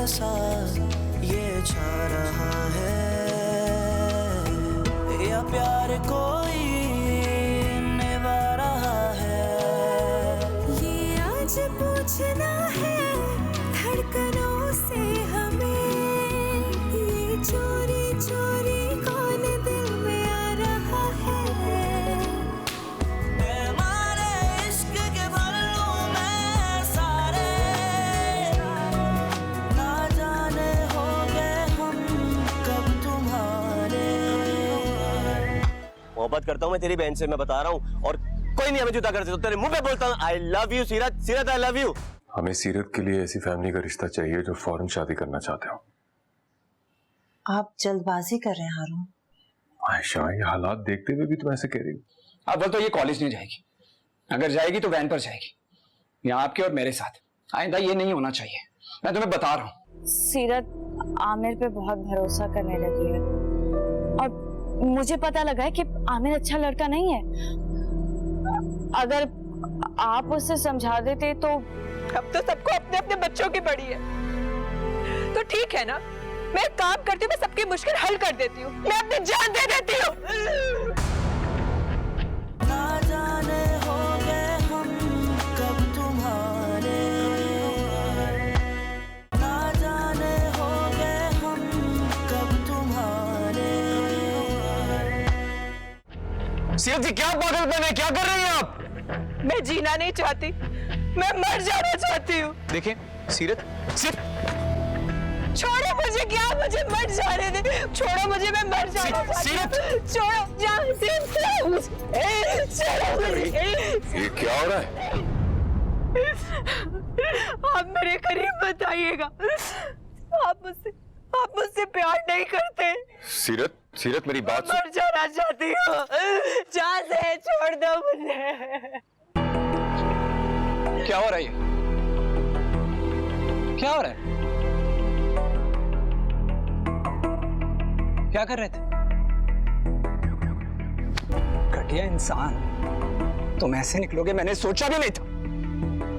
जैसा ये छा रहा है, या प्यार कोई निभा रहा है। ये आज पूछना है धड़कनों से हमें, ये चोरी चोरी कौन दिल में आ रहा है। हमारे इश्क के भर लूं मैं सारे, ना जाने हो गए हम कब तुम्हारे। मोहब्बत करता हूँ मैं तेरी बहन से, मैं बता रहा हूँ, और कोई नहीं हमें जुदा कर सकता। तेरे मुंह पे बोलता हूँ आई लव यू सीरत, सीरत आई लव यू। हमें सीरत के लिए ऐसी फैमिली का रिश्ता चाहिए जो फौरन शादी करना चाहते हो। आप जल्दबाजी कर रहे हैं हारून। आयशा, ये हालात देखते हुए भी तुम ऐसे कह रही हो। अव्वल तो ये कॉलेज नहीं जाएगी, अगर जाएगी तो वैन पर जाएगी, यहाँ आपके और मेरे साथ। आइंदा ये नहीं होना चाहिए, मैं तुम्हें बता रहा हूँ। सीरत आमिर पे बहुत भरोसा करने लगी है, और मुझे पता लगा है कि आमिर अच्छा लड़का नहीं है। अगर आप उसे समझा देते तो। अब तो सबको अपने अपने बच्चों की पड़ी है, तो ठीक है ना, मैं एक काम करती हूँ, मैं सबकी मुश्किल हल कर देती हूँ, मैं अपनी जान दे देती हूँ। ना जाने हो गए हम कब तुम्हारे, ना जाने हो गए हम कब तुम्हारे। सीरत जी, क्या पागलपन है, क्या कर रही हैं आप? मैं जीना नहीं चाहती, मैं मर जाना चाहती हूँ। देखिए सीरत, छोड़ो मुझे, क्या मुझे मर जाने दे, छोड़ो मुझे, मैं मर जाना चाहती हूँ। छोड़ो, जान से छोड़ो मुझे। ये क्या हो रहा है? आप मेरे करीब मत आइएगा, आप मुझसे प्यार नहीं करते। सीरत, सीरत मेरी बात सुन। मर जाना चाहती हूँ, जान से छोड़ दो मुझे। क्या हो रहा है? क्या हो रहा है? क्या कर रहे थे? घटिया इंसान, तुम ऐसे निकलोगे मैंने सोचा भी नहीं था।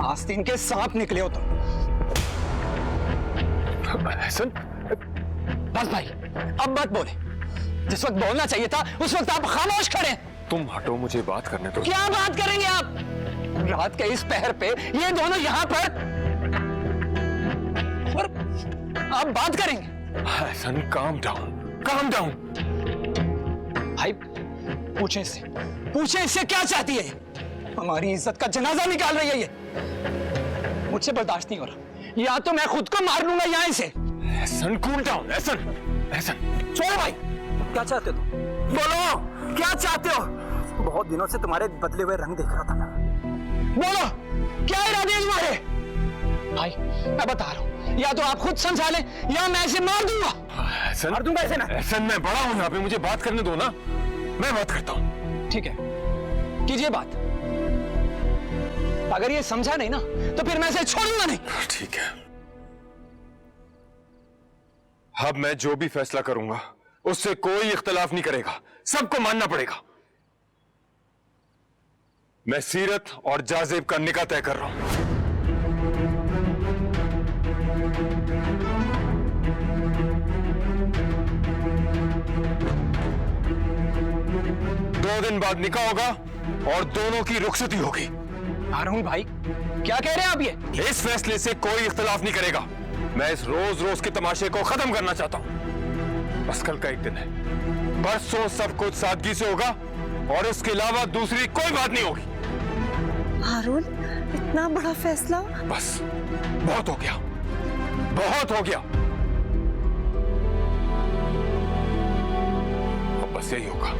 आस्तीन के सांप निकले हो तुम। हसन, बस भाई, अब मत बोले। जिस वक्त बोलना चाहिए था उस वक्त आप खामोश खड़े। तुम हटो, मुझे बात करने दो। क्या बात करेंगे आप? रात के इस पहर पे ये दोनों यहाँ पर, और आप बात करेंगे? Hasan, calm down, calm down. भाई पूछे इससे क्या चाहती है? हमारी इज्जत का जनाजा निकाल रही है ये। मुझसे बर्दाश्त नहीं हो रहा, या तो मैं खुद को मार लूंगा यहाँ से। Hasan, cool down. हसन, छोड़ो भाई। क्या चाहते हो तुम? बोलो, क्या चाहते हो? बहुत दिनों से तुम्हारे बदले हुए रंग देख रहा था मैं। बोलो, क्या इरादे हैं तुम्हारे? भाई मैं बता रहा हूँ, या तो आप खुद समझा लें या मैं इसे मार दूंगा। हसन, मार दूंगा इसे ना। हसन, मैं बड़ा हूँ यहाँ पे, मुझे बात करने दो ना, मैं बात करता हूँ। ठीक है, कीजिए बात। अगर ये समझा नहीं ना तो फिर मैं इसे छोड़ूंगा नहीं। ठीक है, अब मैं जो भी फैसला करूंगा उससे कोई इख्तलाफ नहीं करेगा, सबको मानना पड़ेगा। मैं सीरत और जाजेब का निकाह तय कर रहा हूं। दो दिन बाद निकाह होगा और दोनों की रुखसती होगी। हारून भाई, क्या कह रहे हैं आप ये? इस फैसले से कोई इख्तलाफ नहीं करेगा। मैं इस रोज रोज के तमाशे को खत्म करना चाहता हूं। बस कल का एक दिन है, परसों सब कुछ सादगी से होगा और इसके अलावा दूसरी कोई बात नहीं होगी। हारून, इतना बड़ा फैसला? बस बहुत हो गया, बहुत हो गया। अब बस यही होगा।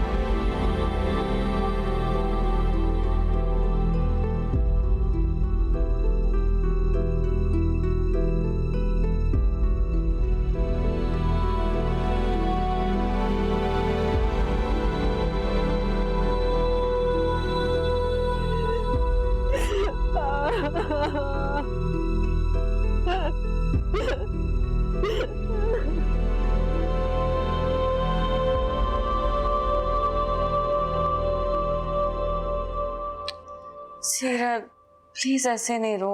सीरत, प्लीज ऐसे नहीं रो।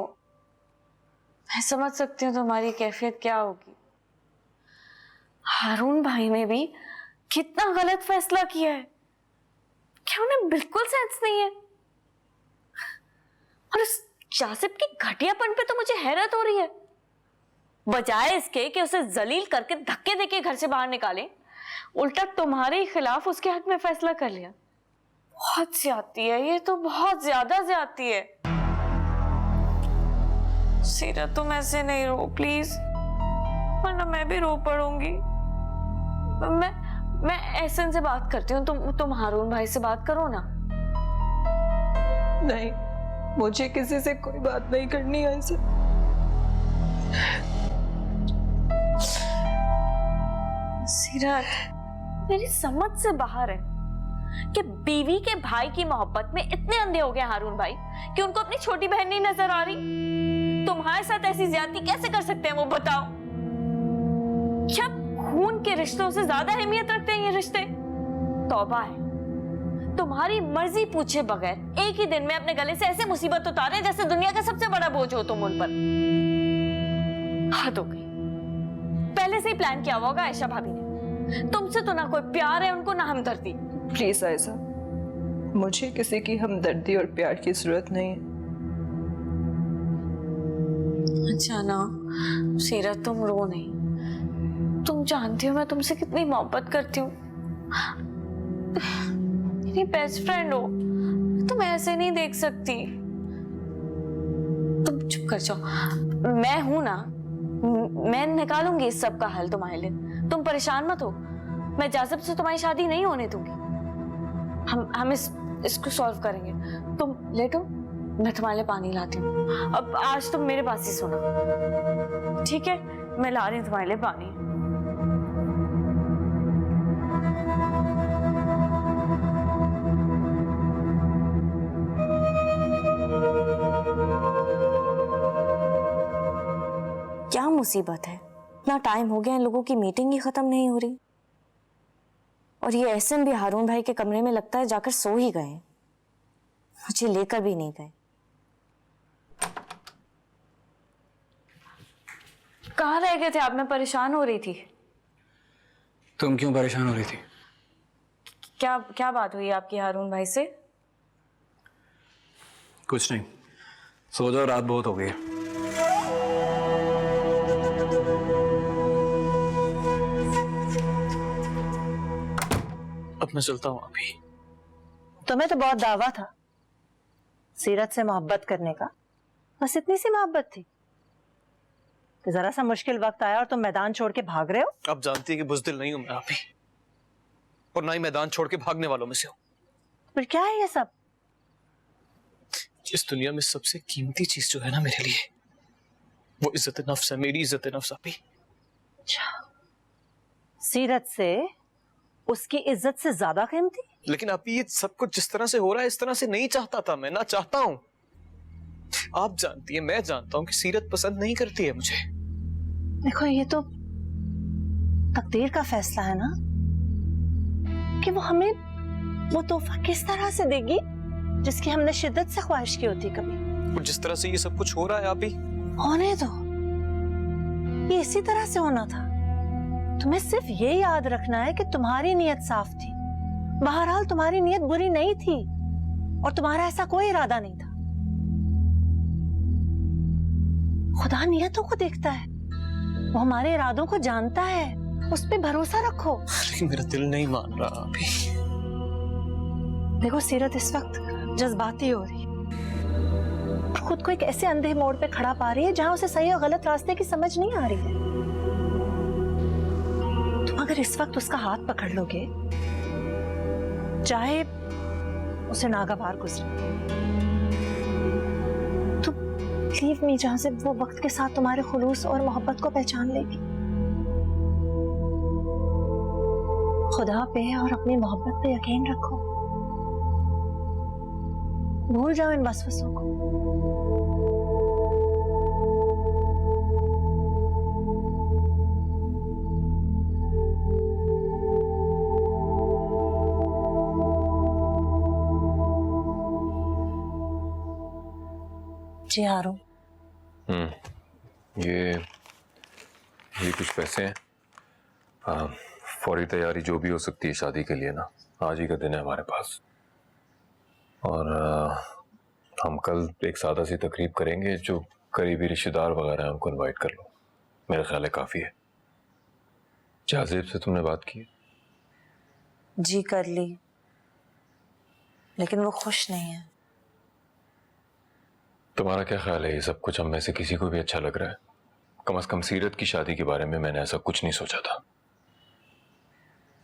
मैं समझ सकती हूँ तुम्हारी कैफियत क्या होगी। हारून भाई ने भी कितना गलत फैसला किया है, क्या उन्हें बिल्कुल सेंस नहीं है। और उस जासिब की घटियापन पे तो मुझे हैरत हो रही है। बजाय इसके कि उसे जलील करके धक्के देके घर से बाहर निकाले, उल्टा तुम्हारे खिलाफ उसके हक में फैसला कर लिया। बहुत ज्यादती है ये तो, बहुत ज्यादा ज्यादती है। सीरत तुम ऐसे नहीं रो प्लीज, वरना मैं भी रो पड़ूंगी। मैं एहसन से बात करती हूँ, तुम हारून भाई से बात करो ना। नहीं, मुझे किसी से कोई बात नहीं करनी है ऐसे। सीरत मेरी समझ से बाहर है कि बीवी के भाई की मोहब्बत में इतने अंधे हो गए हारून भाई कि उनको अपनी छोटी बहन नहीं नजर आ रही। तुम्हारे साथ ऐसी ज्यादती कैसे कर सकते हैं वो बताओ? क्या खून के रिश्तों से ज्यादा अहमियत रखते हैं ये रिश्ते? तौबा है, तुम्हारी मर्जी पूछे बगैर एक ही दिन में अपने गले से ऐसे मुसीबत उतारे जैसे दुनिया का सबसे बड़ा बोझ हो तुम उन पर। हद हो गई। पहले से ही प्लान किया होगा आयशा भाभी ने। तुमसे तो ना कोई प्यार है उनको, ना हमदर्दी। प्लीज आयशा, मुझे किसी की हमदर्दी और प्यार की जरूरत नहीं है। अच्छा ना सीरत, तुम रो नहीं। तुम जानती हो मैं तुमसे कितनी मोहब्बत करती हूँ, मेरी बेस्ट फ्रेंड हो, तुम ऐसे नहीं देख सकती। तुम चुप कर जाओ, मैं हूं ना, मैं निकालूंगी इस सब का हल तुम्हारे लिए। तुम परेशान मत हो, मैं जासिब से तुम्हारी शादी नहीं होने दूंगी। हम इसको सॉल्व करेंगे। तुम लेटो, मैं तुम्हारे लिए पानी लाती हूँ। अब आज तुम मेरे पास ही सोना, ठीक है? मैं ला रही हूँ तुम्हारे लिए पानी। क्या मुसीबत है, इतना टाइम हो गया इन लोगों की मीटिंग ही खत्म नहीं हो रही। और ये एहसन भी हारून भाई के कमरे में लगता है जाकर सो ही गए, मुझे लेकर भी नहीं गए। कहाँ रह गए थे आप? मैं परेशान हो रही थी। तुम क्यों परेशान हो रही थी? क्या बात हुई आपकी हारून भाई से? कुछ नहीं, सो जाओ, रात बहुत हो गई है। अब मैं चलता हूँ अभी। तुम्हें तो बहुत दावा था सीरत से मोहब्बत करने का, बस इतनी सी मोहब्बत थी कि जरा सा मुश्किल वक्त आया और तुम मैदान छोड़ के भाग रहे हो। अब जानती है कि बुज़दिल नहीं हूं मैं अभी, और ना ही मैदान छोड़ के भागने वालों में से हूं। फिर क्या है ये सब? इस दुनिया में सबसे कीमती चीज जो है ना मेरे लिए, वो इज्जत नफ्स है, मेरी इज्जत नफ्स। अभी सीरत से उसकी इज्जत से ज्यादा कीमती? लेकिन अभी ये सब कुछ जिस तरह से हो रहा है, इस तरह से नहीं चाहता था मैं, ना चाहता हूं। आप जानती है, मैं जानता हूं कि सीरत पसंद नहीं करती है मुझे। देखो ये तो तकदीर का फैसला है ना कि वो हमें वो तोहफा किस तरह से देगी जिसकी हमने शिद्दत से ख्वाहिश की होती कभी। और जिस तरह से ये सब कुछ हो रहा है अभी, होने दो, ये इसी तरह से होना था। तुम्हें सिर्फ ये याद रखना है कि तुम्हारी नीयत साफ थी। बहरहाल तुम्हारी नीयत बुरी नहीं थी और तुम्हारा ऐसा कोई इरादा नहीं था। खुदा नीयतों को देखता है, वो हमारे इरादों को जानता है, उस पे भरोसा रखो। लेकिन मेरा दिल नहीं मान रहा अभी। देखो सीरत इस वक्त जज्बाती हो रही है, खुद को एक ऐसे अंधे मोड़ पे खड़ा पा रही है जहां उसे सही और गलत रास्ते की समझ नहीं आ रही है। तुम अगर इस वक्त उसका हाथ पकड़ लोगे, चाहे उसे नागवार गुजरे, तो लीव मी, जहां से वो वक्त के साथ तुम्हारे खुलूस और मोहब्बत को पहचान लेगी। खुदा पे और अपनी मोहब्बत पे यकीन रखो, भूल जाओ इन वसवसों को। जी हारून, ये कुछ पैसे हैं। फौरी तैयारी जो भी हो सकती है शादी के लिए ना, आज ही का दिन है हमारे पास। और हम कल एक सादा सी तकरीब करेंगे, जो करीबी रिश्तेदार वगैरह हैं उनको इनवाइट कर लो, मेरा ख्याल है काफ़ी है। जाजिब से तुमने बात की? जी कर ली, लेकिन वो खुश नहीं है। तुम्हारा क्या ख्याल है, ये सब कुछ हम में से किसी को भी अच्छा लग रहा है? कम से कम सीरत की शादी के बारे में मैंने ऐसा कुछ नहीं सोचा था।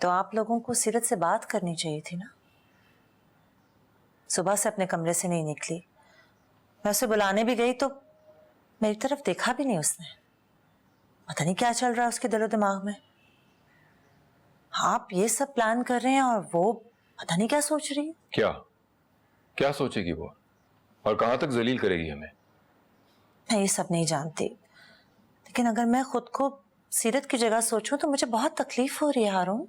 तो आप लोगों को सीरत से बात करनी चाहिए थी ना। सुबह से अपने कमरे से नहीं निकली, मैं उसे बुलाने भी गई तो मेरी तरफ देखा भी नहीं उसने। पता नहीं क्या चल रहा है उसके दिलो दिमाग में। आप ये सब प्लान कर रहे हैं और वो पता नहीं क्या सोच रही है। क्या सोचेगी वो, और कहां तक जलील करेगी हमें? मैं ये सब नहीं जानती, लेकिन अगर मैं खुद को सीरत की जगह सोचूं तो मुझे बहुत तकलीफ हो रही है हारून।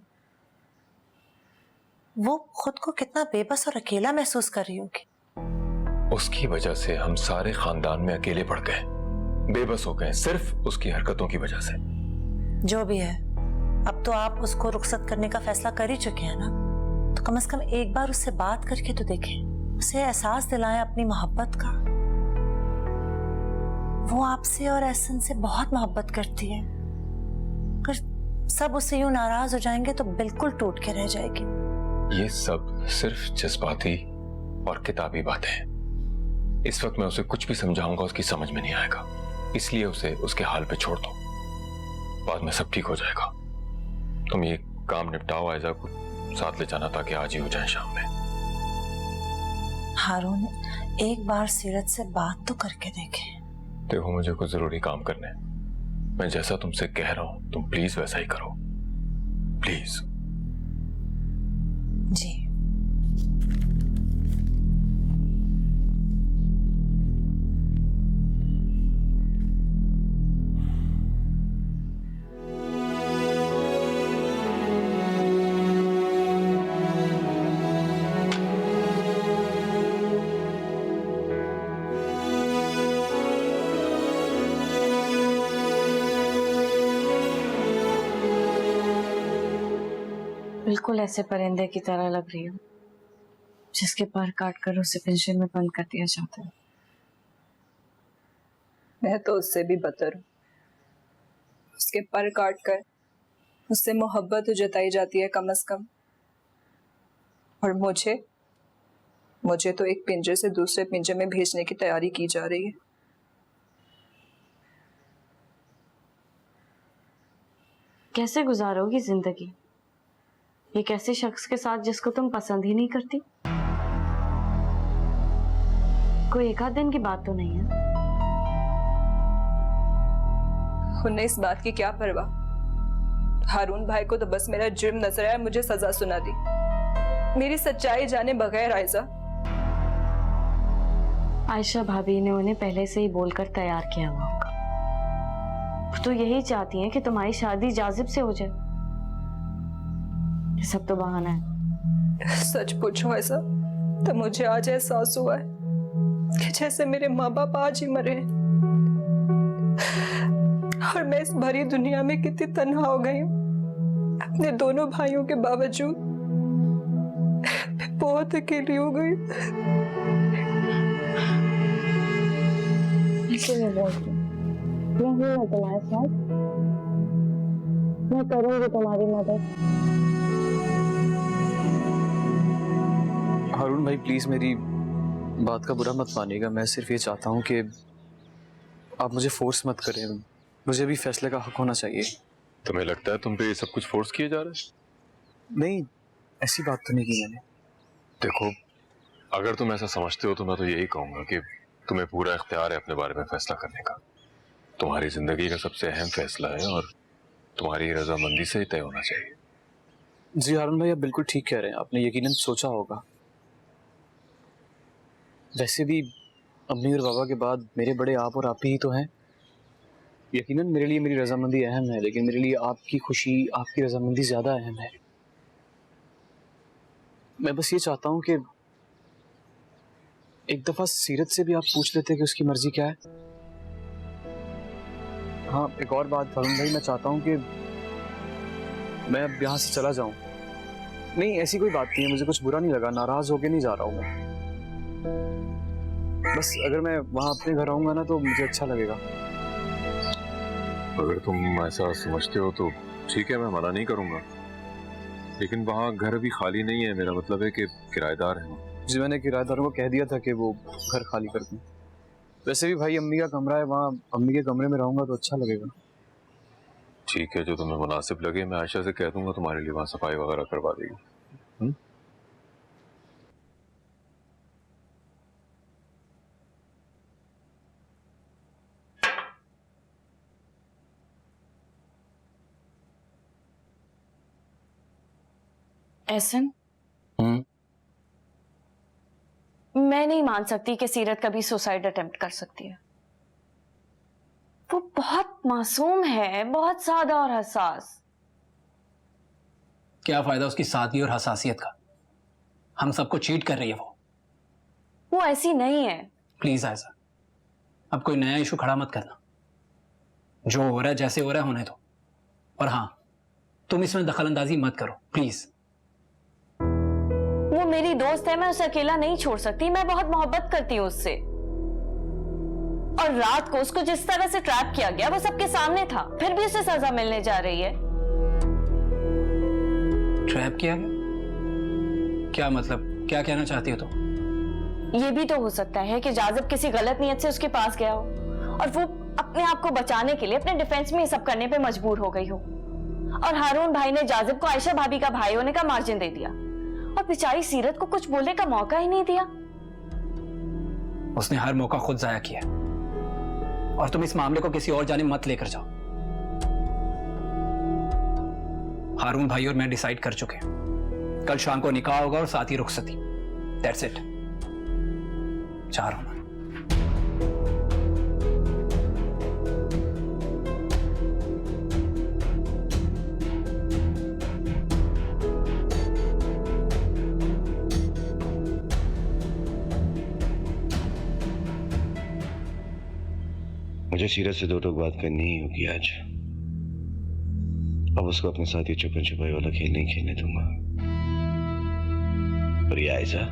वो खुद को कितना बेबस और अकेला महसूस कर रही होगी। उसकी वजह से हम सारे खानदान में अकेले पड़ गए, बेबस हो गए, सिर्फ उसकी हरकतों की वजह से। जो भी है, अब तो आप उसको रुखसत करने का फैसला कर ही चुके हैं ना, तो कम से कम एक बार उससे बात करके तो देखें, उसे एहसास दिलाएं अपनी मोहब्बत का। वो आपसे और एहसन से बहुत मोहब्बत करती है। अगर सब उससे यूं नाराज हो जाएंगे तो बिल्कुल टूट के रह जाएगी। ये सब सिर्फ जज्बाती और किताबी बातें हैं। इस वक्त मैं उसे कुछ भी समझाऊंगा उसकी समझ में नहीं आएगा, इसलिए उसे उसके हाल पे छोड़ दो, बाद में सब ठीक हो जाएगा। तुम ये काम निपटाओ, आयजा को साथ ले जाना ताकि आज ही हो जाए शाम में। हारून, एक बार सीरत से बात तो करके देखें। देखो, मुझे कुछ जरूरी काम करने हैं, मैं जैसा तुमसे कह रहा हूं तुम प्लीज वैसा ही करो, प्लीज। जी। बिल्कुल ऐसे परिंदे की तरह लग रही हूँ जिसके पर काट कर उसे पिंजरे में बंद कर दिया जाता है। मैं तो उससे भी बदतर हूँ। उसके पर काट कर उससे मोहब्बत जताई जाती है कम से कम, और मुझे तो एक पिंजरे से दूसरे पिंजरे में भेजने की तैयारी की जा रही है। कैसे गुजारोगी जिंदगी एक ऐसे शख्स के साथ जिसको तुम पसंद ही नहीं करती? कोई एक आध दिन की बात तो नहीं है। उन्हें इस बात की क्या परवाह। हारून भाई को तो बस मेरा जुर्म नजर आया, मुझे सजा सुना दी, मेरी सच्चाई जाने बगैर। आयशा भाभी ने उन्हें पहले से ही बोलकर तैयार किया हुआ होगा। तो यही चाहती हैं कि तुम्हारी शादी जाजिब से हो जाए। ये सब तो बहाना है। सच पूछो ऐसा तो मुझे आज एहसास हुआ है कि जैसे मेरे माँ बाप आज ही मरे हैं, और मैं इस भरी दुनिया में कितनी तन्हा हो गई हूँ। अपने दोनों भाइयों के बावजूद मैं बहुत अकेली हो गई। मैं बोलती हूँ तुम्हारे साथ, मैं करूंगी तुम्हारी मदद। हारून भाई प्लीज मेरी बात का बुरा मत मानिएगा, मैं सिर्फ ये चाहता हूँ कि आप मुझे फोर्स मत करें, मुझे भी फैसले का हक होना चाहिए। तुम्हें लगता है तुम पे ये सब कुछ फोर्स किए जा रहे हैं? नहीं, ऐसी बात तो नहीं की मैंने। देखो, अगर तुम ऐसा समझते हो तो मैं तो यही कहूंगा कि तुम्हें पूरा इख्तियार है अपने बारे में फैसला करने का। तुम्हारी जिंदगी का सबसे अहम फैसला है और तुम्हारी रजामंदी से ही तय होना चाहिए। जी हारून भाई, आप बिल्कुल ठीक कह रहे हैं, आपने यकीनन सोचा होगा। वैसे भी अम्मी और बाबा के बाद मेरे बड़े आप और आप ही तो हैं। यकीनन मेरे लिए मेरी रजामंदी अहम है, लेकिन मेरे लिए आपकी खुशी, आपकी रजामंदी ज्यादा अहम है। मैं बस ये चाहता हूँ कि एक दफा सीरत से भी आप पूछ लेते कि उसकी मर्जी क्या है। हाँ, एक और बात वरुण भाई, मैं चाहता हूँ कि मैं अब यहाँ से चला जाऊँ। नहीं, ऐसी कोई बात नहीं है, मुझे कुछ बुरा नहीं लगा, नाराज होके नहीं जा रहा हूँ मैं। बस अगर मैं वहाँ अपने घर आऊँगा ना तो मुझे अच्छा लगेगा। अगर तुम ऐसा समझते हो तो ठीक है, मैं मना नहीं करूंगा, लेकिन वहाँ घर अभी खाली नहीं है। मेरा मतलब है कि किराएदार हैं। जी, मैंने किराएदारों को कह दिया था कि वो घर खाली कर दें। वैसे भी भाई अम्मी का कमरा है, वहाँ अम्मी के कमरे में रहूंगा तो अच्छा लगेगा। ठीक है, जो तुम्हें मुनासिब लगे। मैं आयशा से कह दूंगा तुम्हारे लिए वहाँ सफाई वगैरह करवा देगी। एहसन, मैं नहीं मान सकती कि सीरत कभी सुसाइड अटेम्प्ट कर सकती है। वो बहुत मासूम है, बहुत सादा और हसास। क्या फायदा उसकी सादगी और हसासियत का? हम सबको चीट कर रही है वो ऐसी नहीं है। प्लीज ऐसा अब कोई नया इशू खड़ा मत करना। जो हो रहा है जैसे हो रहा है होने दो। और हाँ, तुम इसमें दखलंदाजी मत करो प्लीज। वो मेरी दोस्त है, मैं उसे अकेला नहीं छोड़ सकती। मैं बहुत मोहब्बत करती हूँ उससे। और रात को उसको जिस तरह से ट्रैप किया गया वो सबके सामने था, फिर भी उसे सजा मिलने जा रही है। ट्रैप किया गया? क्या मतलब, क्या कहना चाहती हो तुम? ये भी तो हो सकता है कि जाजिब किसी गलत नियत से उसके पास गया हो और वो अपने आप को बचाने के लिए अपने डिफेंस में ये सब करने पे मजबूर हो गई हो। और हारून भाई ने जाजिब को आयशा भाभी का भाई होने का मार्जिन दे दिया और बेचारी सीरत को कुछ बोलने का मौका ही नहीं दिया। उसने हर मौका खुद जाया किया और तुम इस मामले को किसी और जाने मत लेकर जाओ। हारून भाई और मैं डिसाइड कर चुके हैं, कल शाम को निकाह होगा और साथ ही रुखसती। That's it. जा रहा हूं। मुझे सीरत से दो टोक बात करनी ही होगी आज। अब उसको अपने साथ ही छुपन छुपाई वाला खेल नहीं खेलने दूंगा। और ये आयशा,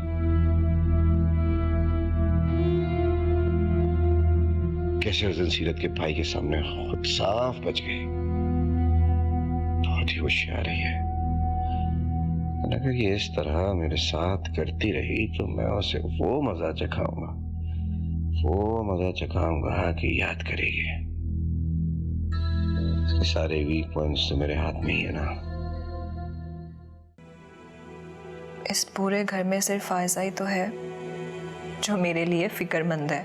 कैसे उस दिन सीरत के भाई के सामने खुद साफ बच गई। बहुत ही होशियार है। अगर ये इस तरह मेरे साथ करती रही तो मैं उसे वो मजा चखाऊंगा कि याद करेगी। इसके सारे वीक पॉइंट्स तो मेरे हाथ में ही है ना। इस पूरे घर में सिर्फ आयशा ही तो है जो मेरे लिए फिक्रमंद है।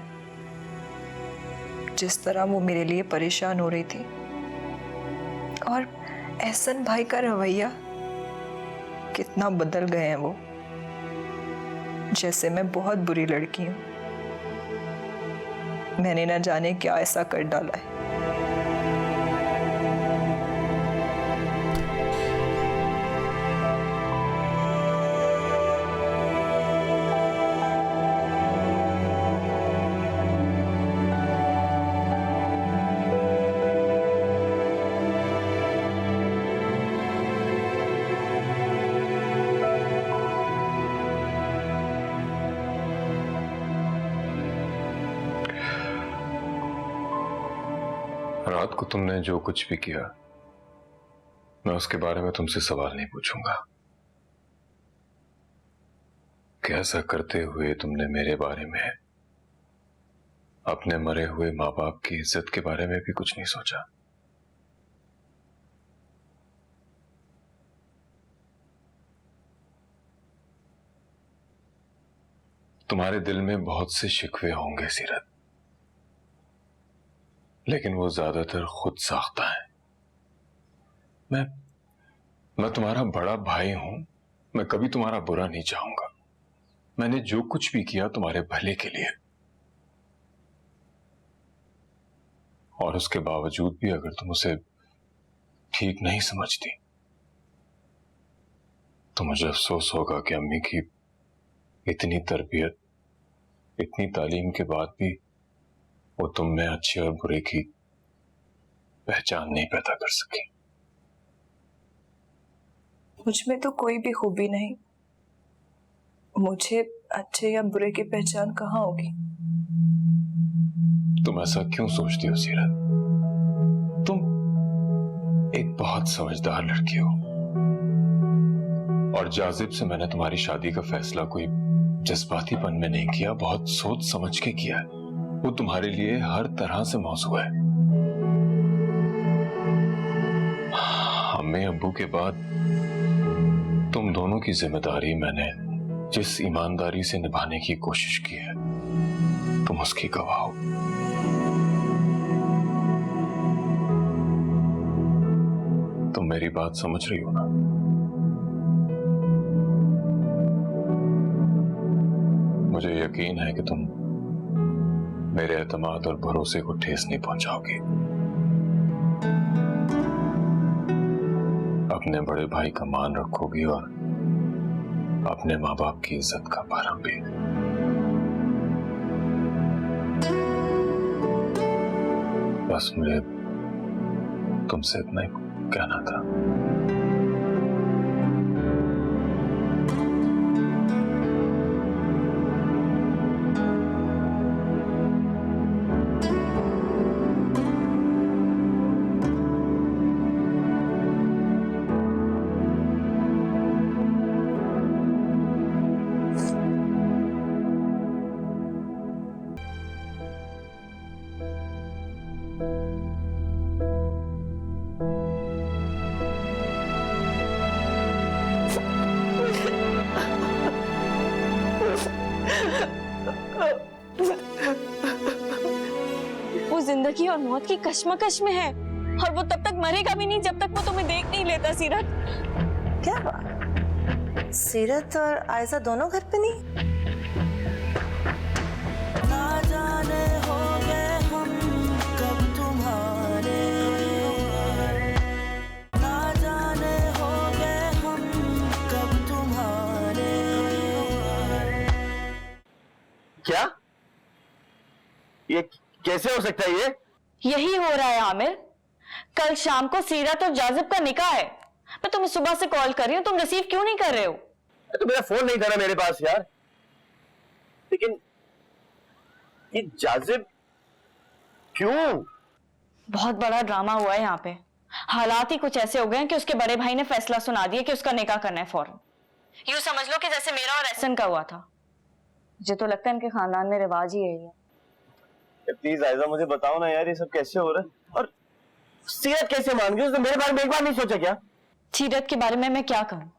जिस तरह वो मेरे लिए परेशान हो रही थी, और एहसन भाई का रवैया कितना बदल गए हैं वो। जैसे मैं बहुत बुरी लड़की हूँ, मैंने ना जाने क्या ऐसा कर डाला है। रात को तुमने जो कुछ भी किया, मैं उसके बारे में तुमसे सवाल नहीं पूछूंगा। कैसा करते हुए तुमने मेरे बारे में, अपने मरे हुए माँ बाप की इज्जत के बारे में भी कुछ नहीं सोचा। तुम्हारे दिल में बहुत से शिकवे होंगे सीरत, लेकिन वो ज्यादातर खुद साख्ता है। मैं तुम्हारा बड़ा भाई हूं, मैं कभी तुम्हारा बुरा नहीं चाहूंगा। मैंने जो कुछ भी किया तुम्हारे भले के लिए, और उसके बावजूद भी अगर तुम उसे ठीक नहीं समझती तो मुझे अफसोस होगा कि अम्मी की इतनी तरबियत, इतनी तालीम के बाद भी वो तुम में अच्छे और बुरे की पहचान नहीं पैदा कर सकी। मुझ में तो कोई भी खूबी नहीं, मुझे अच्छे या बुरे की पहचान कहाँ होगी? तुम ऐसा क्यों सोचती हो सीरत? तुम एक बहुत समझदार लड़की हो, और जाजिब से मैंने तुम्हारी शादी का फैसला कोई जज्बातीपन में नहीं किया, बहुत सोच समझ के किया है। वो तुम्हारे लिए हर तरह से मौजू है। अम्मी अब्बू के बाद तुम दोनों की जिम्मेदारी मैंने जिस ईमानदारी से निभाने की कोशिश की है, तुम उसकी गवाह हो। तुम मेरी बात समझ रही हो ना? मुझे यकीन है कि तुम मेरे एतमाद और भरोसे को ठेस नहीं पहुंचाओगी। अपने बड़े भाई का मान रखोगी और अपने माँ बाप की इज्जत का भरम भी। बस मुझे तुमसे इतना ही कहना था। वो जिंदगी और मौत की कश्मकश में है, और वो तब तक मरेगा भी नहीं जब तक वो तुम्हें देख नहीं लेता। सीरत, क्या बात? सीरत और आयजा दोनों घर पे नहीं? ना जाने हो गए हम कब तुम्हारे, ना जाने हो गए हम कब तुम्हारे। क्या? ये कैसे हो सकता है? यही हो रहा है आमिर। कल शाम को सीरत और जाजिब का निकाह है। मैं तुम्हें सुबह से कॉल कर रही हूँ, तुम रिसीव क्यों नहीं कर रहे हो? तो मेरा फोन नहीं था ना मेरे पास यार। लेकिन ये जाजिब क्यों? बहुत बड़ा ड्रामा हुआ है यहाँ पे। हालात ही कुछ ऐसे हो गए हैं कि उसके बड़े भाई ने फैसला सुना दिया कि उसका निकाह करना है फौरन। यूं समझ लो कि जैसे मेरा और एहसन का हुआ था। मुझे तो लगता है इनके खानदान में रिवाज ही यही है। प्लीज आयजा मुझे बताओ ना यार, ये सब कैसे हो रहा है? और सीरत कैसे मान गई? उसने मेरे बारे में एक बार नहीं सोचा क्या? सीरत के बारे में मैं क्या कहूँ?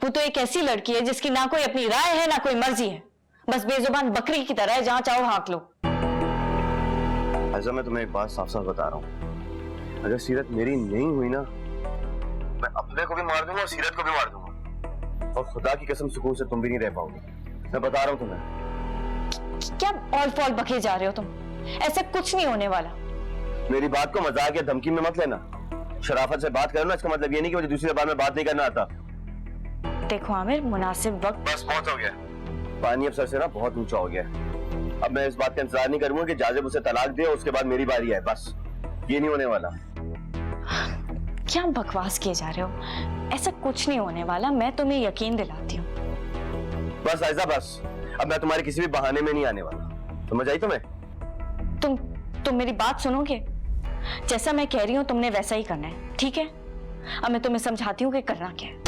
वो तो एक ऐसी लड़की है जिसकी ना कोई अपनी राय है ना कोई मर्जी है, बस बेजुबान बकरी की तरह है, जहां चाहो हाँक लो। आयजा मैं तुम्हें एक बात साफ साफ बता रहा हूँ, अगर सीरत मेरी नहीं हुई ना, मैं अपने को भी मार दूंगा और सीरत को भी मार दूंगा, और खुदा की कसम सुकून से तुम भी नहीं रह पाओगे। मैं बता रहा हूँ तुम्हें। क्या ऑल फॉल बके जा रहे हो तुम? ऐसा कुछ नहीं होने वाला। मेरी बात को मजाक या धमकी में मत लेना। शराफत से बात करो ना, इसका मतलब ये नहीं कि मुझे दूसरी बार में बात नहीं करना आता। देखो आमिर, मुनासिब वक्त। बस बहुत हो गया, पानी अब सर से ना बहुत ऊंचा हो गया। अब मैं इस बात का इंतजार नहीं करूंगा कि जाजिब उसे तलाक दे और उसके बाद मेरी बारी आए। बस ये नहीं होने वाला। क्या बकवास किए जा रहे हो? ऐसा कुछ नहीं होने वाला, मैं तुम्हें यकीन दिलाती हूँ। बस आयजा बस, अब मैं तुम्हारे किसी भी बहाने में नहीं आने वाला। समझ आई तुम्हें? तुम मेरी बात सुनोगे? जैसा मैं कह रही हूँ तुमने वैसा ही करना है, ठीक है? अब मैं तुम्हें समझाती हूँ कि करना क्या है।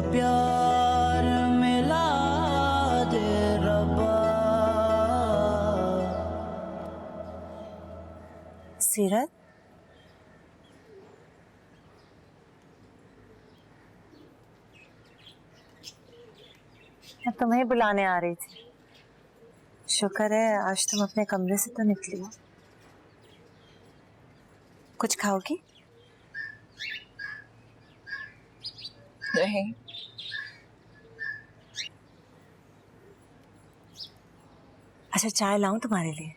प्यार मिला दे रब्बा। सीरत, मैं तुम्हें बुलाने आ रही थी। शुक्र है आज तुम अपने कमरे से तो निकली हो। कुछ खाओगी? नहीं, अच्छा चाय लाऊं तुम्हारे लिए?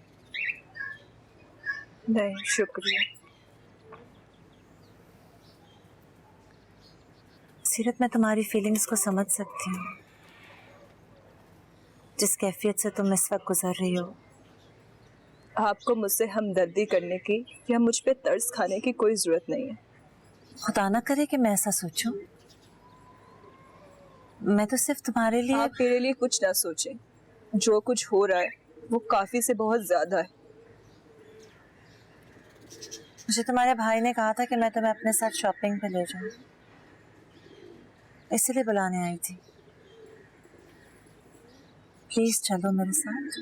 नहीं शुक्रिया। सीरत, मैं तुम्हारी फीलिंग्स को समझ सकती हूँ। जिस कैफियत से तुम इस वक्त गुजर रही हो। आपको मुझसे हमदर्दी करने की या मुझ पे तरस खाने की कोई जरूरत नहीं है। खुदा ना करे कि मैं ऐसा सोचूं। मैं तो सिर्फ तुम्हारे लिए। आप मेरे लिए कुछ ना सोचें। जो कुछ हो रहा है वो काफी से बहुत ज्यादा है। मुझे तुम्हारे भाई ने कहा था कि मैं तुम्हें अपने साथ शॉपिंग पे ले जाऊं, इसलिए बुलाने आई थी। प्लीज चलो मेरे साथ।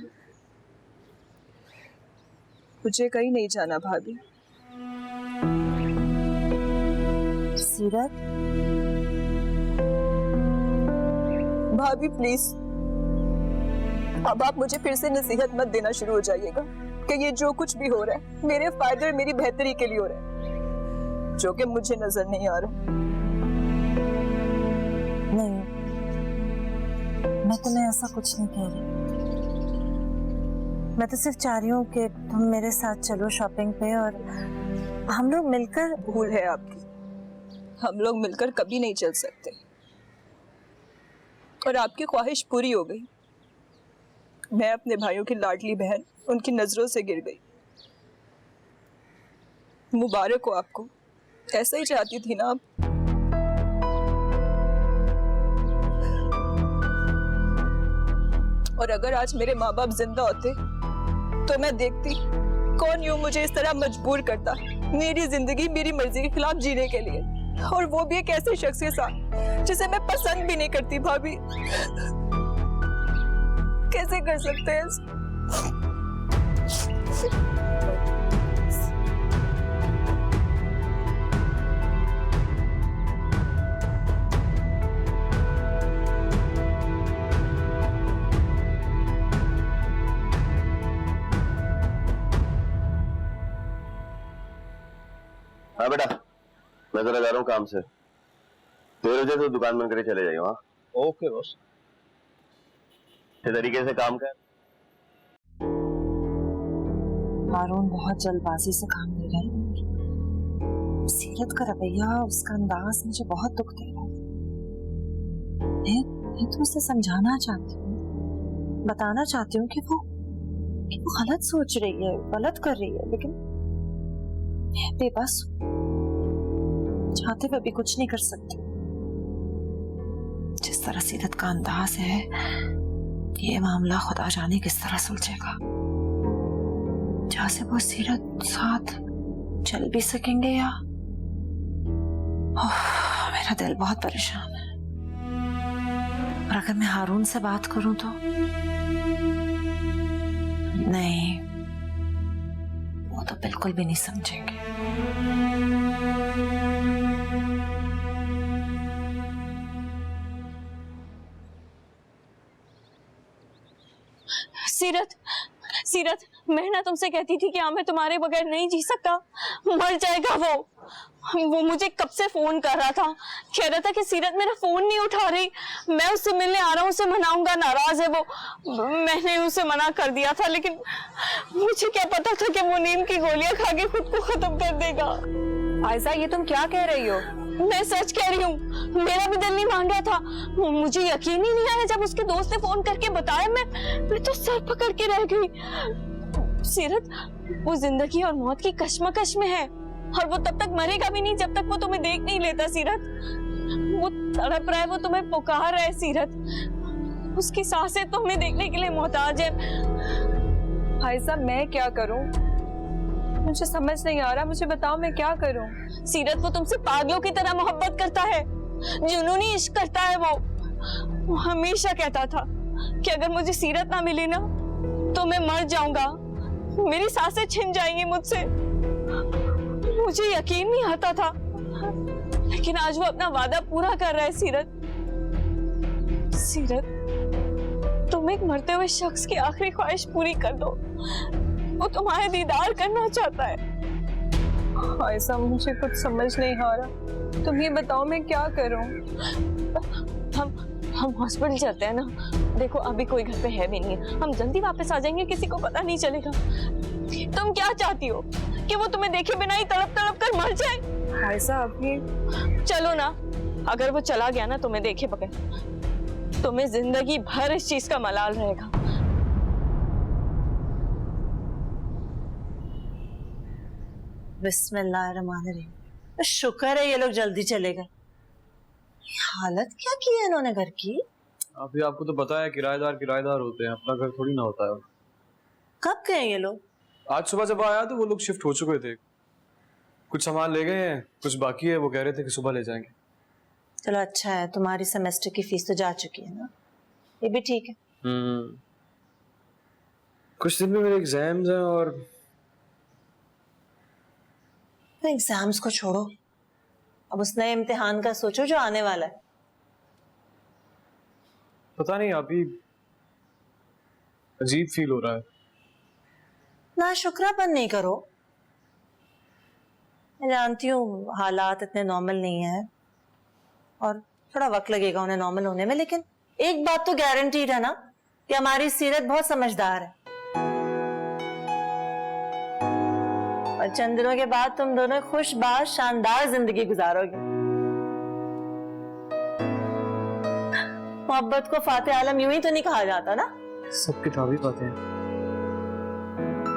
मुझे कहीं नहीं जाना भाभी। सीरत, भाभी प्लीज, अब आप मुझे फिर से नसीहत मत देना शुरू हो जाइएगा कि ये जो कुछ भी हो रहा है मेरे फायदे और मेरी बेहतरी के लिए हो रहा है, जो कि मुझे नजर नहीं आ रहा। नहीं, मैं तुम्हें ऐसा कुछ नहीं कह रही। मैं तो सिर्फ चाह रही हूँ कि तुम मेरे साथ चलो शॉपिंग पे और हम लोग मिलकर। भूल है आपकी, हम लोग मिलकर कभी नहीं चल सकते और आपकी ख्वाहिश पूरी हो गई। मैं अपने भाइयों की लाडली बहन उनकी नजरों से गिर गई। मुबारक हो आपको, ऐसा ही चाहती थी ना आप। और अगर आज मेरे माँ बाप जिंदा होते तो मैं देखती कौन यूं मुझे इस तरह मजबूर करता मेरी जिंदगी मेरी मर्जी के खिलाफ जीने के लिए, और वो भी एक ऐसे शख्स के साथ जिसे मैं पसंद भी नहीं करती। भाभी कैसे कर सकते हैं? हाँ बेटा, मैं जरा जा रहा हूँ काम से। 13 बजे तो दुकान बंद करके चले जाइए। हाँ ओके बॉस। इस तरीके से काम कर। हारून बहुत जल्दबाजी से काम ले रहा है। सीरत का रवैया, उसका अंदाज मुझे बहुत दुख दे रहा है। मैं तो उसे समझाना चाहती हूँ, बताना चाहती हूँ कि वो गलत सोच रही है, गलत कर रही है, लेकिन मैं बेबस चाहते हुए भी कुछ नहीं कर सकती। जिस तरह सीरत का अंदाज है, ये मामला खुदा जाने किस तरह सुलझेगा। जहां से वो सीरत साथ चल भी सकेंगे या मेरा दिल बहुत परेशान है। और अगर मैं हारून से बात करूं तो नहीं, वो तो बिल्कुल भी नहीं समझेंगे। सीरत, सीरत, मैं ना तुमसे कहती थी कि मैं तुम्हारे बगैर नहीं जी सकता। मर जाएगा वो मुझे कब से फोन कर रहा था, कह रहा था कि सीरत मेरा फोन नहीं उठा रही, मैं उससे मिलने आ रहा हूँ, उसे मनाऊंगा, नाराज है वो। मैंने उसे मना कर दिया था, लेकिन मुझे क्या पता था कि वो नींद की गोलियां खा के खुद को खत्म कर देगा। आयशा, ये तुम क्या कह रही हो? मैं सच कह रही हूँ, मेरा भी दिल नहीं मान रहा था। मुझे यकीन ही नहीं आया जब उसके दोस्त ने फोन करके बताया। मैं तो सर पकड़ के रह गई। सीरत, वो जिंदगी और मौत की कश्मकश में है और वो तब तक मरेगा भी नहीं जब तक वो तुम्हें देख नहीं लेता। सीरत, वो तड़प रहा है, वो तुम्हें पुकार रहा है। सीरत, उसकी सांसें तुम्हें देखने के लिए मोहताज है। आयशा, मैं क्या करूं? मुझे समझ नहीं आ रहा, मुझे बताओ मैं क्या करूं? सीरत, वो तुमसे पागलों की तरह मोहब्बत करता है, जुनूनी इश्क करता है। वो हमेशा कहता था कि अगर मुझे सीरत ना मिली ना तो मैं मर जाऊंगा, मेरी सांसें छिन जाएंगी मुझसे। मुझे यकीन नहीं आता था, लेकिन आज वो अपना वादा पूरा कर रहा है। सीरत, सीरत, तुम एक मरते हुए शख्स की आखिरी ख्वाहिश पूरी कर दो। वो तुम्हारे दीदार करना चाहता है ऐसा मुझे कुछ समझ नहीं आ रहा, तुम ये बताओ मैं क्या करूं? हम हॉस्पिटल चलते हैं ना। देखो अभी कोई घर पे है भी नहीं है, हम जल्दी वापस आ जाएंगे, किसी को पता नहीं चलेगा। तुम क्या चाहती हो कि वो तुम्हें देखे बिना ही तड़प तड़प कर मर जाए? ऐसा अभी चलो ना, अगर वो चला गया ना तुम्हें देखे बगैर, तुम्हें जिंदगी भर इस चीज का मलाल रहेगा। बिस्मिल्लाहिर्रहमानिर्रहीम। शुक्र है ये लोग जल्दी चले गए। हालत क्या की है इन्होंने घर की। अभी आपको तो पता है किराएदार किराएदार होते हैं, अपना घर थोड़ी ना होता है। कब गए ये लोग? आज सुबह जब आया तो वो लोग शिफ्ट हो चुके थे, कुछ सामान ले गए हैं, कुछ बाकी है, वो कह रहे थे कि सुबह ले जाएंगे। चलो अच्छा है, तुम्हारी सेमेस्टर की फीस तो जा चुकी है ना, ये भी ठीक है। कुछ दिन में मेरे एग्जाम्स हैं और एग्जाम्स को छोड़ो, अब उस नए इम्तिहान का सोचो जो आने वाला है। पता नहीं अभी अजीब फील हो रहा है। ना शुक्रापन नहीं करो, मैं जानती हूँ हालात इतने नॉर्मल नहीं है और थोड़ा वक्त लगेगा उन्हें नॉर्मल होने में, लेकिन एक बात तो गारंटीड है ना कि हमारी सीरत बहुत समझदार है और चंद दिनों के बाद तुम दोनों खुशबाश शानदार जिंदगी गुजारोगे। मोहब्बत को फाते आलम यूं ही तो नहीं कहा जाता ना। सब किताबी बातें हैं।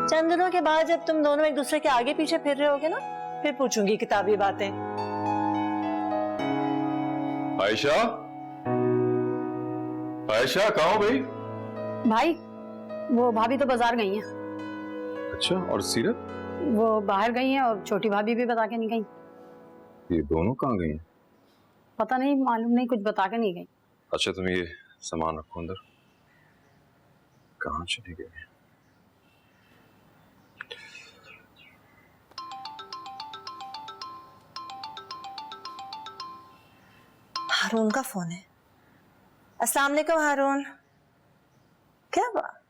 चंद दिनों के बाद जब तुम दोनों एक दूसरे के आगे पीछे फिर रहे होगे ना, फिर पूछूंगी किताबी बातें। आयशा, आयशा कहाँ हो भाई? भाई वो भाभी तो बाजार गई हैं। अच्छा, और सीरत? वो बाहर गई हैं और छोटी भाभी भी बता के नहीं गई। ये दोनों कहाँ गई? पता नहीं, मालूम नहीं, कुछ बता के नहीं गई। अच्छा तुम ये सामान रखो अंदर। कहाँ चली गई? हारून का फोन है। अस्सलाम वालेकुम हारून। क्या बात,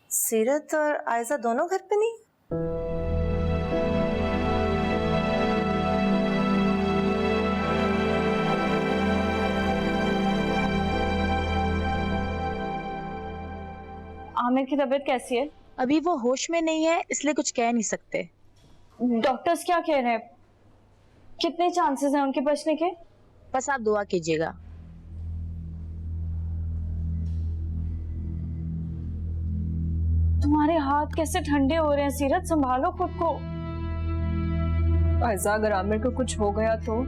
सीरत और आयजा दोनों घर पे नहीं? आमिर की तबीयत कैसी है? अभी वो होश में नहीं है, इसलिए कुछ कह नहीं सकते। डॉक्टर्स क्या कह रहे हैं? कितने चांसेस हैं उनके बचने के? बस आप दुआ कीजिएगा। तुम्हारे हाथ कैसे ठंडे हो रहे हैं सीरत, संभालो खुद को। ऐसा अगर आमिर को कुछ हो गया तो?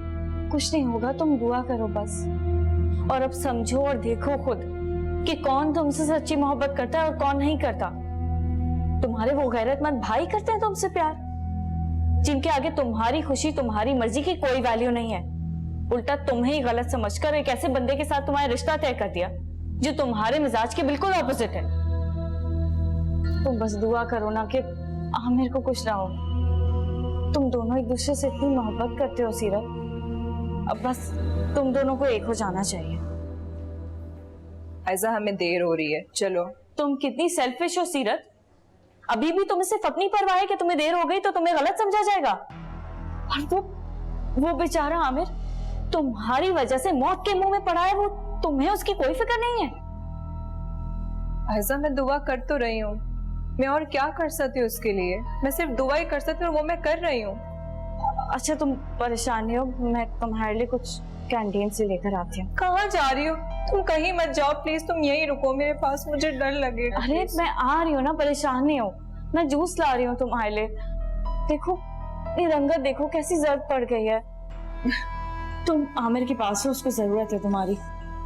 कुछ नहीं होगा, तुम दुआ करो बस। और अब समझो और देखो खुद कि कौन तुमसे सच्ची मोहब्बत करता है और कौन नहीं करता। तुम्हारे वो गैरतमंद भाई करते हैं तुमसे प्यार, जिनके आगे तुम्हारी खुशी तुम्हारी मर्जी की कोई वैल्यू नहीं है। उल्टा तुम्हें ही गलत समझकर एक ऐसे बंदे के साथ तुम्हारा रिश्ता तय कर दिया जो तुम्हारे मिजाज के बिल्कुल ऑपोजिट है। तुम बस दुआ करो ना कि आमिर को कुछ ना हो। तुम दोनों एक दूसरे से इतनी मोहब्बत करते हो सीरत, अब बस तुम दोनों को एक हो जाना चाहिए। ऐसा हमें देर हो रही है, चलो। तुम कितनी सेल्फिश हो सीरत, अभी भी तुम्हें सिर्फ अपनी परवाह है कि तुम्हें देर हो गई तो तुम्हें गलत समझा जाएगा। और वो बेचारा आमिर तुम्हारी वजह से मौत के मुंह में पड़ा है, वो तुम्हें उसकी कोई फिक्र नहीं है। ऐसा मैं दुआ कर तो रही हूँ, मैं और क्या कर सकती हूँ उसके लिए? मैं सिर्फ दुआ ही कर सकती हूँ और वो मैं कर रही हूँ। अच्छा तुम परेशान नहीं हो, मैं तुम्हारे लिए कुछ कैंटीन से लेकर आती हूँ। कहाँ जा रही हो? तुम कहीं मत जाओ प्लीज, तुम यहीं रुको मेरे पास, मुझे डर लगेगा। अरे मैं आ रही हूँ ना, परेशान नहीं हो, मैं जूस ला रही हूँ तुम्हारे लिए। देखो ये रंगत देखो कैसी जर्द पड़ गई है। तुम आमिर के पास हो, उसको जरूरत है तुम्हारी,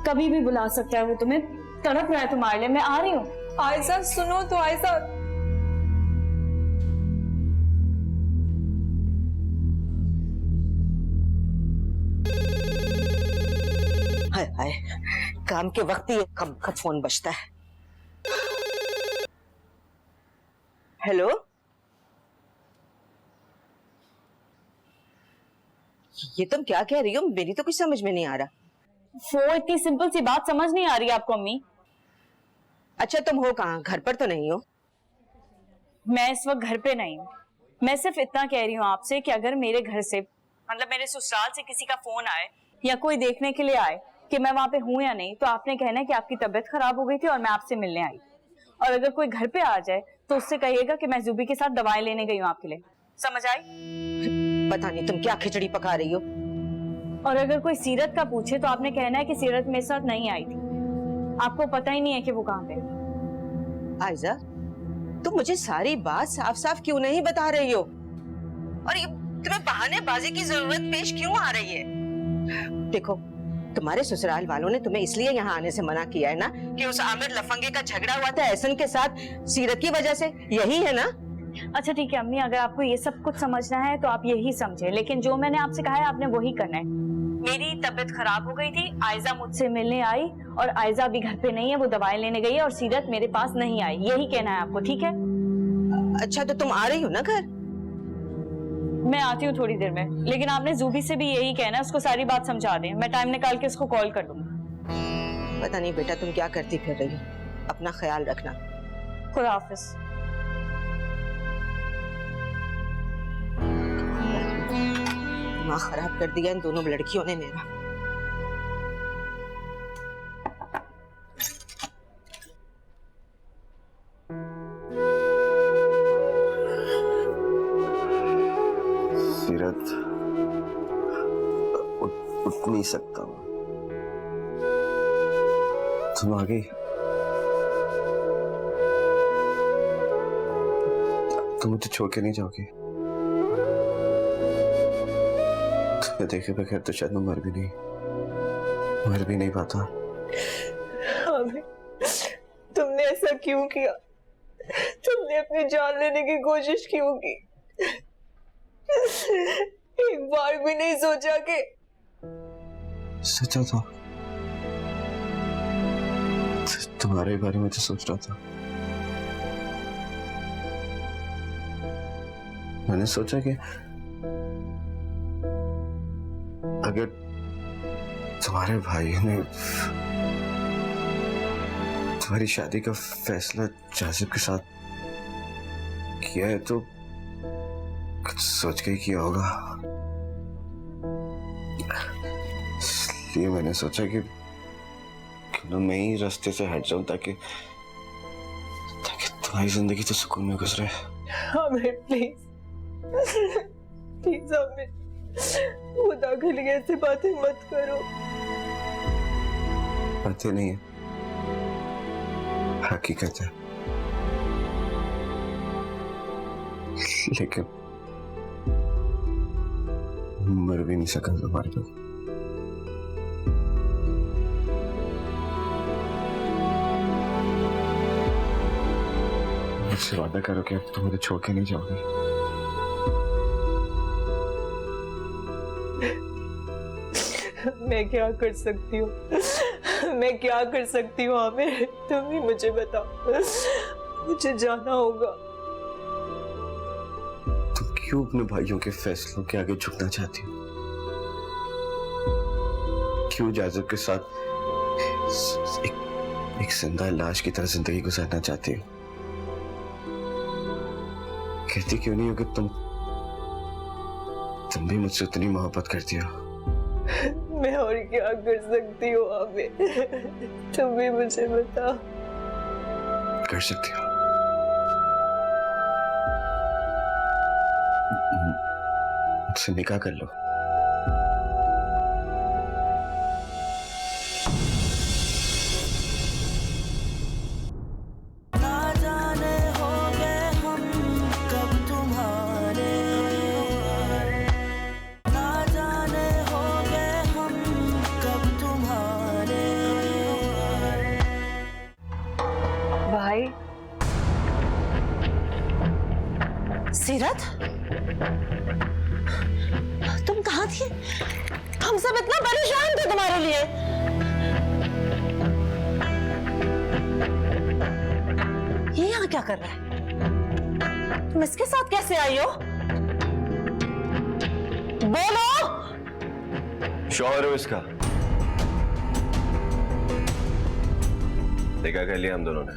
कभी भी बुला सकता है वो तुम्हें, तड़प रहा है तुम्हारे लिए। मैं आ रही हूँ। आयशा सुनो तो, आयशा। हाय हाय, काम के वक्त ही कब का फोन बजता है। हेलो, ये तुम क्या कह रही हो? मेरी तो कुछ समझ में नहीं आ रहा। वो इतनी सिंपल सी बात समझ नहीं आ रही आपको अम्मी? अच्छा तुम हो कहाँ? घर पर तो नहीं हो? मैं इस वक्त घर पे नहीं हूँ, मैं सिर्फ इतना कह रही हूँ आपसे कि अगर मेरे घर से मतलब मेरे ससुराल से किसी का फोन आए या कोई देखने के लिए आए कि मैं वहां पे हूँ या नहीं, तो आपने कहना है कि आपकी तबीयत खराब हो गई थी और मैं आपसे मिलने आई। और अगर कोई घर पे आ जाए तो उससे कहिएगा कि मैं जुबी के साथ दवाएं लेने गई हूँ आपके लिए। समझ आई? पता नहीं तुम क्या खिचड़ी पका रही हो। और अगर कोई सीरत का पूछे तो आपने कहना है कि सीरत मेरे साथ नहीं आई थी, आपको पता ही नहीं है कि वो कहाँ पे है। आयजा, तुम मुझे सारी बात साफ साफ क्यों नहीं बता रही हो? और ये तुम्हें बहानेबाजी की जरूरत पेश क्यों आ रही है? देखो, तुम्हारे ससुराल वालों ने तुम्हें इसलिए यहाँ आने से मना किया है ना कि उस आमिर लफंगे का झगड़ा हुआ था एहसन के साथ सीरत की वजह से, यही है ना? अच्छा ठीक है अम्मी, अगर आपको ये सब कुछ समझना है तो आप यही समझे, लेकिन जो मैंने आपसे कहा है आपने वही करना है। मेरी तबीयत खराब हो गई थी, आयजा मुझसे मिलने आई और आयजा भी घर पे नहीं है, वो दवाएं लेने गई है और सीरत मेरे पास नहीं आई, यही कहना है आपको, ठीक है? अच्छा तो तुम आ रही हो ना घर? मैं आती हूँ थोड़ी देर में, लेकिन आपने जूबी से भी यही कहना है, उसको सारी बात समझा दें। मैं टाइम निकाल के उसको कॉल कर दूंगा। पता नहीं बेटा तुम क्या करती फिर रही हो, अपना ख्याल रखना। खुदा हाफिज। दिमाग खराब कर दिया इन दोनों लड़कियों ने मेरा। सीरत, उठ नहीं सकता हूँ। तुम आ गई? तुम मुझे छोड़ के नहीं जाओगी? तुम्हें देखे बगैर तो शायद मैं मर भी नहीं पाता। तुमने ऐसा क्यों किया? तुमने अपनी जान लेने की कोशिश क्यों की? एक बार भी नहीं सोचा कि सोचा था, तुम्हारे बारे में तो सोच रहा था। मैंने सोचा कि अगर तुम्हारे भाइयों ने तुम्हारी शादी का फैसला जासिब के साथ किया है तो कुछ सोच के ही किया होगा। इसलिए मैंने सोचा कि क्यों मैं ही रास्ते से हट जाऊं ताकि तुम्हारी जिंदगी तो सुकून में गुजरे। आमिर प्लीज प्लीज आमिर, खुदा के लिए ऐसी बातें मत करो। बातें नहीं है, हकीकत है। लेकिन मर भी नहीं सका तुम्हारे को। मुझसे वादा करो कि अब तुम मुझे छोड़ के नहीं जाओगे। मैं क्या कर सकती हूँ? मैं क्या कर सकती हूँ आमिर? तुम ही मुझे बताओ। मुझे जाना होगा। तुम क्यों अपने भाइयों के फैसलों के आगे झुकना चाहती हो? क्यों जाजिब के साथ एक जिंदा लाश की तरह जिंदगी गुजारना चाहती हो? कहती क्यों नहीं हो कि तुम भी मुझसे उतनी मोहब्बत करती हो? मैं और क्या कर सकती हूँ आमिर? तुम भी मुझे बताओ। कर सकती हो। मुझसे निकाह कर लो। ना जाने हो गए हम कब तुम्हारे, ना जाने हो गए हम कब तुम्हारे। भाई सीरत, तुम कहाँ थी? हम सब इतना परेशान थे तुम्हारे लिए। ये यहाँ क्या कर रहा है? तुम इसके साथ कैसे आई हो? बोलो। शौहर हो इसका। देखा कर लिया हम दोनों ने।